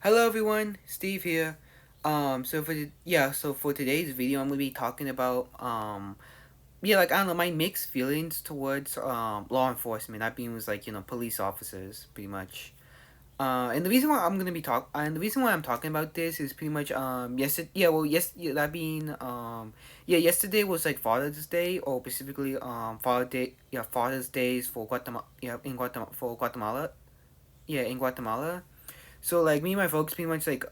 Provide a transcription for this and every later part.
Hello everyone, Steve here. So for today's video, I'm gonna be talking about like I don't know my mixed feelings towards law enforcement. That being was like police officers, pretty much. And the reason why I'm talking about this is pretty much yesterday. That being yesterday was like Father's Day, or specifically Father's Days for Guatemala. In Guatemala. So like me and my folks pretty much like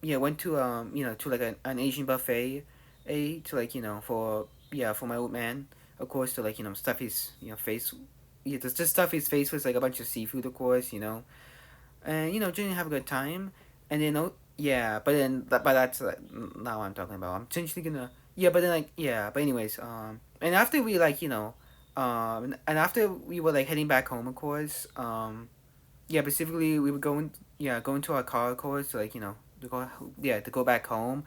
went to to like an Asian buffet, to like for my old man, of course, to like stuff his face, just stuff his face with like a bunch of seafood, of course, and didn't have a good time, and then but that's not what I'm talking about. I'm essentially gonna but anyways and after we like and after we were like heading back home, of course, specifically we were going to our car, of course, to like to go back home.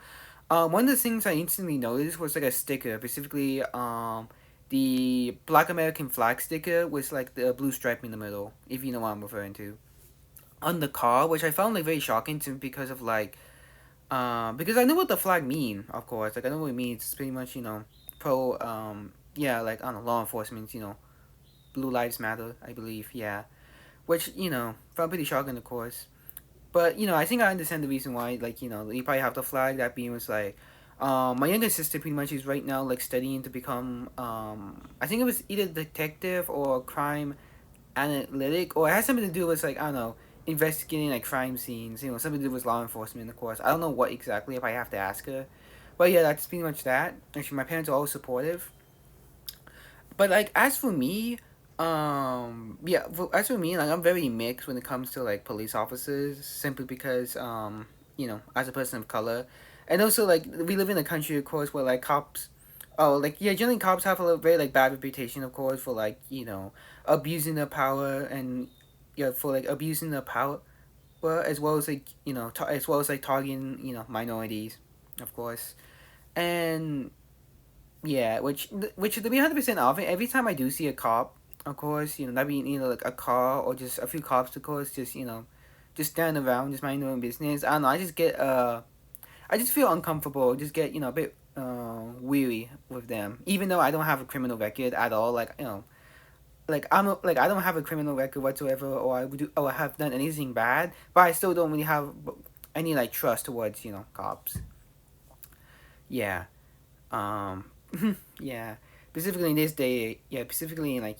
One of the things I instantly noticed was like a sticker, specifically the Black American flag sticker with like the blue stripe in the middle, if you know what I'm referring to, on the car, which I found like very shocking to because of like because I know what the flag mean, of course, like I know what it means. It's pretty much pro like I don't know, law enforcement, Blue Lives Matter, I believe, yeah, which found pretty shocking, of course. But I think I understand the reason why. Like you probably have the flag. That being was like, my younger sister pretty much is right now like studying to become I think it was either detective or crime analytic, or it has something to do with like I don't know, investigating like crime scenes. Something to do with law enforcement. Of course, I don't know what exactly. If I have to ask her, but yeah, that's pretty much that. Actually, my parents are all supportive. But like as for me, as for me, like I'm very mixed when it comes to like police officers, simply because as a person of color, and also like we live in a country, of course, where like cops, generally cops have a very like bad reputation, of course, for like abusing their power, and for like abusing their power, well, as well as like as well as like targeting minorities, of course, and yeah, which to be 100% off, every time I do see a cop, of course, that being like a car or just a few cops, of course, just just standing around, just minding their own business. I don't know. I just feel uncomfortable. Just get a bit weary with them, even though I don't have a criminal record at all. Like like I don't have a criminal record whatsoever, or or have done anything bad, but I still don't really have any like trust towards cops. Yeah. Um, yeah, specifically in this day, specifically in like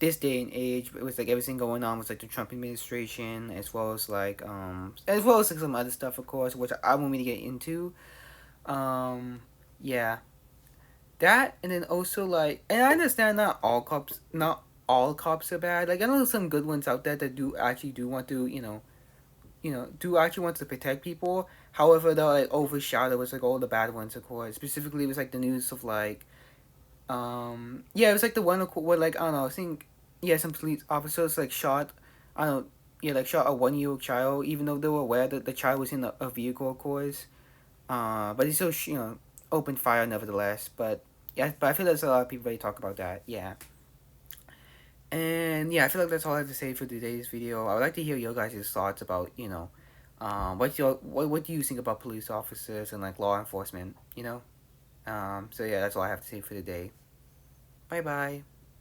this day and age, with like everything going on with like the Trump administration, as well as like some other stuff, of course, which I won't really get into. Um, yeah, that, and then also like, and I understand not all cops are bad. Like I know there's some good ones out there that do want to do actually want to protect people. However, they'll like overshadow with like all the bad ones, of course. Specifically, with like the news of like it was like the one where like I don't know, I think some police officers like shot, I don't know, like shot a 1-year-old child, even though they were aware that the child was in a vehicle, of course. But he still opened fire nevertheless. But yeah, but I feel there's a lot of people that talk about that. Yeah, and yeah, I feel like that's all I have to say for today's video. I would like to hear your guys' thoughts about what do you think about police officers and like law enforcement. So yeah, that's all I have to say for today. Bye bye.